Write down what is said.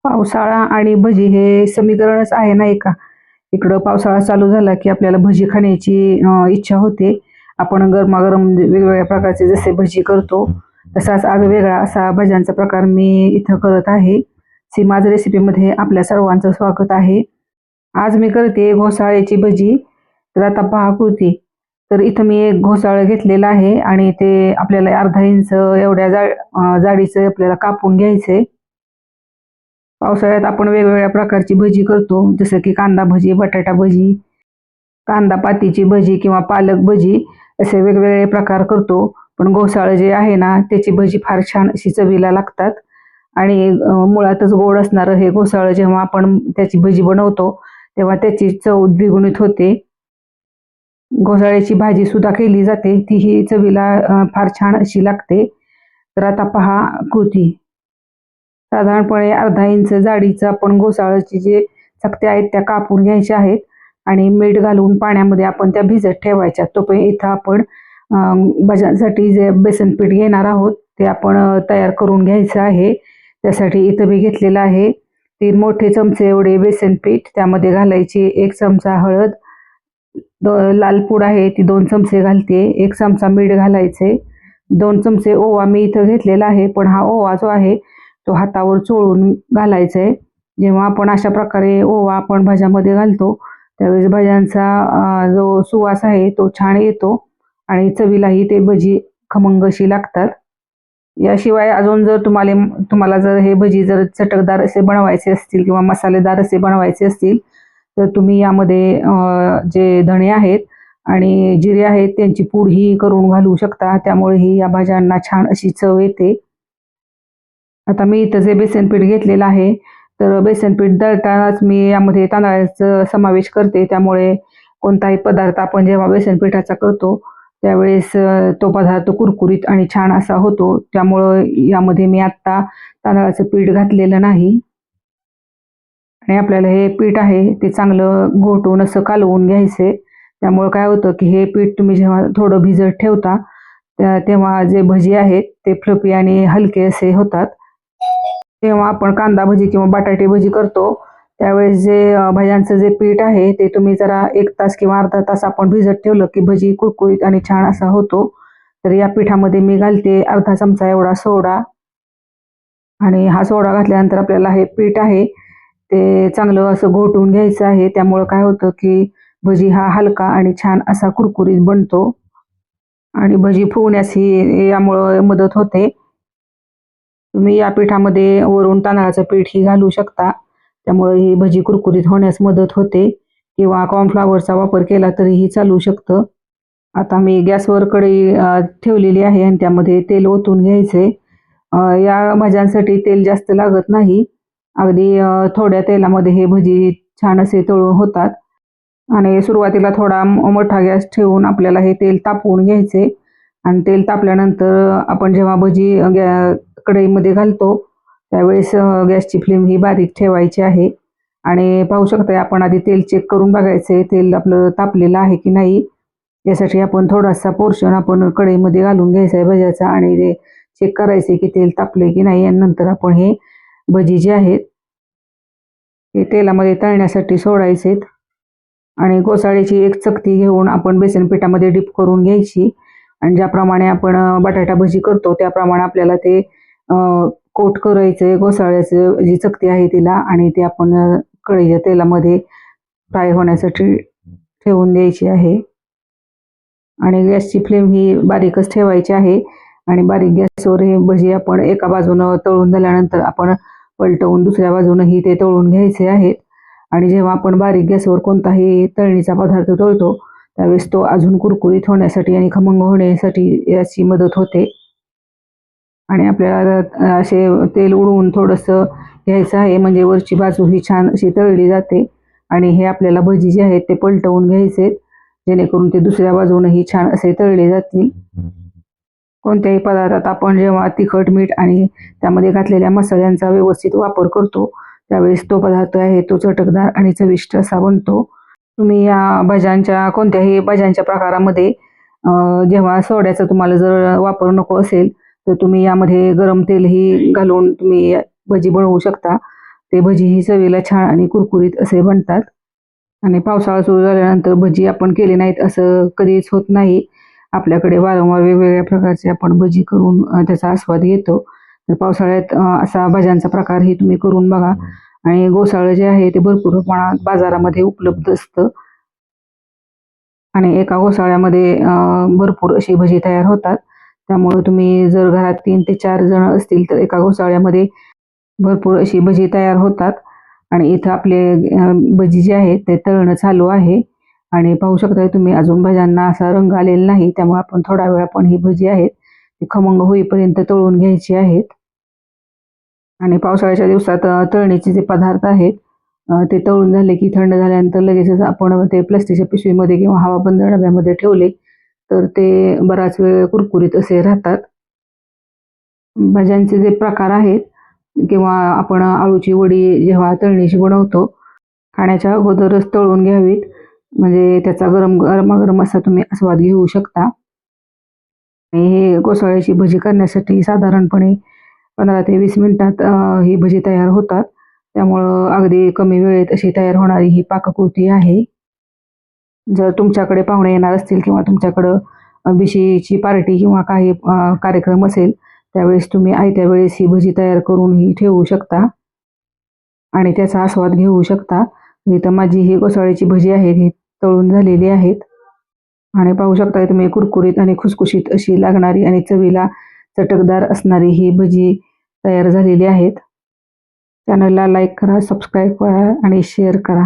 पावसाळा आणि भजी हे समीकरणच आहे नाही का? इकडं पावसाळा चालू झाला की आपल्याला भजी खाण्याची इच्छा होते. आपण गरमागरम वेगवेगळ्या प्रकारचे जसे भजी करतो, तसाच आज वेगळा असा भज्यांचा प्रकार मी इथं करत आहे. सीमाज रेसिपीमध्ये आपल्या सर्वांचं स्वागत आहे. आज मी करते घोसाळ्याची भजी. तर आता पहा कृती. तर इथं मी एक घोसाळं घेतलेलं आहे आणि ते आपल्याला अर्धा इंच एवढ्या जाडीचं आपल्याला कापून घ्यायचंय. पावसाळ्यात आपण वेगवेगळ्या प्रकारची भजी करतो, जसं की कांदा भजी, बटाटा भजी, कांदा पातीची भजी किंवा पालक भजी असे वेगवेगळे प्रकार करतो. पण घोसाळं जे आहे ना, त्याची भजी फार छान अशी चवीला लागतात आणि मुळातच गोड असणारं हे घोसाळं जेव्हा आपण त्याची भजी बनवतो, तेव्हा त्याची चव द्विगुणित होते. घोसाळ्याची भाजी सुद्धा केली जाते, तीही चवीला फार छान अशी लागते. तर आता पहा कृती. साधारणपणे अर्धा इंच जाडीचं आपण घोसाळ्याची जे चकत्या आहेत त्या कापून घ्यायच्या आहेत आणि मीठ घालून पाण्यामध्ये आपण त्या भिजत ठेवायच्या. तोपर्यंत इथं आपण भज्यांसाठी जे बेसन पीठ घेणार आहोत ते आपण तयार करून घ्यायचं आहे. त्यासाठी इथं मी घेतलेलं आहे 3 मोठे चमचे एवढे बेसन पीठ. त्यामध्ये घालायची 1 चमचा हळद, लाल पूड आहे ती 2 चमचे घालते, 1 चमचा मीठ घालायचे, 2 चमचे ओवा मी इथं घेतलेला आहे. पण हा ओवा जो आहे तो हातावर चोळून घालायचा आहे. जेव्हा आपण अशा प्रकारे ओवा आपण भज्यामध्ये घालतो, त्यावेळेस भज्यांचा जो सुवास आहे तो छान येतो आणि चवीलाही ते भजी खमंग अशी लागतात. याशिवाय अजून जर तुम्हाला जर हे भजी जर चटकदार असे बनवायचे असतील किंवा मसालेदार असे बनवायचे असतील, तर तुम्ही यामध्ये जे धणे आहेत आणि जिरे आहेत त्यांची पूडही करून घालू शकता. त्यामुळेही या भाज्यांना छान अशी चव येते. आता मी इथं जे बेसन पीठ घेतलेलं आहे, तर बेसन पीठ दळतानाच मी यामध्ये तांदळाचा समावेश करते. त्यामुळे कोणताही पदार्थ आपण जेव्हा बेसन पिठाचा करतो, त्यावेळेस तो पदार्थ कुरकुरीत आणि छान असा होतो. त्यामुळं यामध्ये मी आत्ता तांदळाचं पीठ घातलेलं नाही आणि आपल्याला हे पीठ आहे ते चांगलं घोटून असं कालवून घ्यायचे. त्यामुळं काय होतं की हे पीठ तुम्ही जेव्हा थोडं भिजत ठेवता, तेव्हा जे भजी आहेत ते फ्लफी आणि हलके असे होतात. जेव्हा आपण कांदा भजी किंवा बटाटे भजी करतो, त्यावेळेस जे भज्यांचं जे पीठ आहे ते तुम्ही जरा 1 तास किंवा अर्धा तास आपण भिजत ठेवलं की भजी कुरकुरीत आणि छान असा होतो. तर या पिठामध्ये मी घालते अर्धा चमचा एवढा सोडा आणि हा सोडा घातल्यानंतर आपल्याला हे पीठ आहे ते चांगलं असं घोटून घ्यायचं आहे. त्यामुळं काय होतं की भजी हा हलका आणि छान असा कुरकुरीत बनतो आणि भजी फुगण्यासही यामुळं मदत होते. तुम्ही या पिठामध्ये वरून तांदळाचं पीठही घालू शकता. त्यामुळे ही भजी कुरकुरीत होण्यास मदत होते किंवा कॉर्नफ्लॉवरचा वापर केला तरीही चालू शकतं. आता मी गॅसवर कढई ठेवलेली आहे आणि त्यामध्ये तेल ओतून घ्यायचे. या भाज्यांसाठी तेल जास्त लागत नाही. अगदी थोड्या तेलामध्ये हे भजी छान असे तळून होतात आणि सुरुवातीला थोडा मोठा गॅस ठेवून आपल्याला हे तेल तापवून घ्यायचे आणि तेल तापल्यानंतर आपण जेव्हा भजी कढईमध्ये घालतो, त्यावेळेस गॅसची फ्लेम ही बारीक ठेवायची आहे आणि पाहू शकता आपण आधी तेल चेक करून बघायचे तेल आपलं तापलेलं आहे की नाही. यासाठी आपण थोडासा पोर्शन आपण कढईमध्ये घालून घ्यायचा आहे भज्याचा आणि ते चेक करायचे की तेल तापले की नाही आणि नंतर आपण हे भजी जे आहेत ते तेलामध्ये तळण्यासाठी सोडायचेत आणि घोसाळ्याची एक चकती घेऊन आपण बेसन पिठामध्ये डिप करून घ्यायची आणि ज्याप्रमाणे आपण बटाटा भजी करतो त्याप्रमाणे आपल्याला ते कोट करायचं घोसाळ्याचं जी चकती आहे तिला आणि ते आपण कढईच्या तेलामध्ये फ्राय होण्यासाठी ठेवून द्यायची आहे आणि गॅसची फ्लेम ही बारीकच ठेवायची आहे आणि बारीक गॅसवर हे भजी आपण एका बाजूनं तळून झाल्यानंतर आपण पलटवून दुसऱ्या बाजूनही ते तळून घ्यायचे आहेत आणि जेव्हा आपण बारीक गॅसवर कोणताही तळणीचा पदार्थ तळतो, त्यावेळेस तो अजून कुरकुरीत होण्यासाठी आणि खमंग होण्यासाठी याची मदत होते आणि आपल्याला असे तेल उडवून थोडंसं घ्यायचं आहे म्हणजे वरची बाजू ही छान अशी तळली जाते आणि हे आपल्याला भजी जे आहेत ते पलटवून घ्यायचे जेणेकरून ते दुसऱ्या बाजूनही छान असे तळले जातील. कोणत्याही पदार्थात आपण जेव्हा तिखट, मीठ आणि त्यामध्ये घातलेल्या मसाल्यांचा व्यवस्थित वापर करतो, त्यावेळेस तो पदार्थ आहे तो चटकदार आणि चविष्ट असा बनतो. तुम्ही या भज्यांच्या कोणत्याही भज्यांच्या प्रकारामध्ये जेव्हा सोड्याचा तुम्हाला जर वापर नको असेल, तर तुम्ही यामध्ये गरम तेलही घालून तुम्ही भजी बनवू शकता. ते भजीही चवीला छान आणि कुरकुरीत असे बनतात. आणि पावसाळा सुरू झाल्यानंतर भजी आपण केली नाहीत असं कधीच होत नाही. आपल्याकडे वारंवार वेगवेगळ्या प्रकारचे आपण भजी करून त्याचा आस्वाद घेतो. तर पावसाळ्यात असा भज्यांचा प्रकारही तुम्ही करून बघा. आणि गोसाळं जे आहे ते भरपूर प्रमाणात बाजारामध्ये उपलब्ध असतं. आणि एका गोसाळ्यामध्ये भरपूर अशी भजी तयार होतात. त्यामुळे तुम्ही जर घरात 3 ते 4 जण असतील तर एका गोसाळ्यामध्ये भरपूर अशी भजी तयार होतात. आणि इथं आपले भजी जे आहेत ते तळणं चालू आहे. आणि पाहू शकता तुम्ही अजून भज्यांना असा रंग आलेला नाही. त्यामुळे आपण थोडा वेळ आपण ही भजी आहेत ती खमंग होईपर्यंत तळून घ्यायची आहेत. आणि पावसाळ्याच्या दिवसात तळणीचे जे पदार्थ आहेत ते तळून झाले की थंड झाल्यानंतर लगेचच आपण ते प्लास्टिकच्या पिशवीमध्ये किंवा हवाबंद डब्यामध्ये ठेवले तर ते बराच वेळ कुरकुरीत असे राहतात. भज्यांचे जे प्रकार आहेत किंवा आपण आळूची वडी जेव्हा तळणीची बनवतो, खाण्याच्या अगोदरच तळून घ्यावीत. म्हणजे त्याचा गरमागरम असा तुम्ही आस्वाद घेऊ शकता. आणि हे गोसाळ्याची भजी करण्यासाठी साधारणपणे 15 ते 20 मिनिटात ही भजी तयार होतात. त्यामुळं अगदी कमी वेळेत अशी तयार होणारी ही पाककृती आहे. जर तुमच्याकडे पाहुणे येणार असतील किंवा तुमच्याकडं बिशीची पार्टी किंवा काही कार्यक्रम असेल, त्यावेळेस तुम्ही आयत्या वेळेस ही भजी तयार करून ही ठेवू शकता आणि त्याचा आस्वाद घेऊ शकता. इथं माझी ही गोसाळ्याची भजी आहे ही तळून झालेली आहेत. आणि पाहू शकता तुम्ही कुरकुरीत आणि खुसखुशीत अशी लागणारी आणि चवीला चटकदार असणारी ही भजी तयार झालेली आहेत. चॅनलला लाईक करा, सबस्क्राईब करा आणि शेअर करा.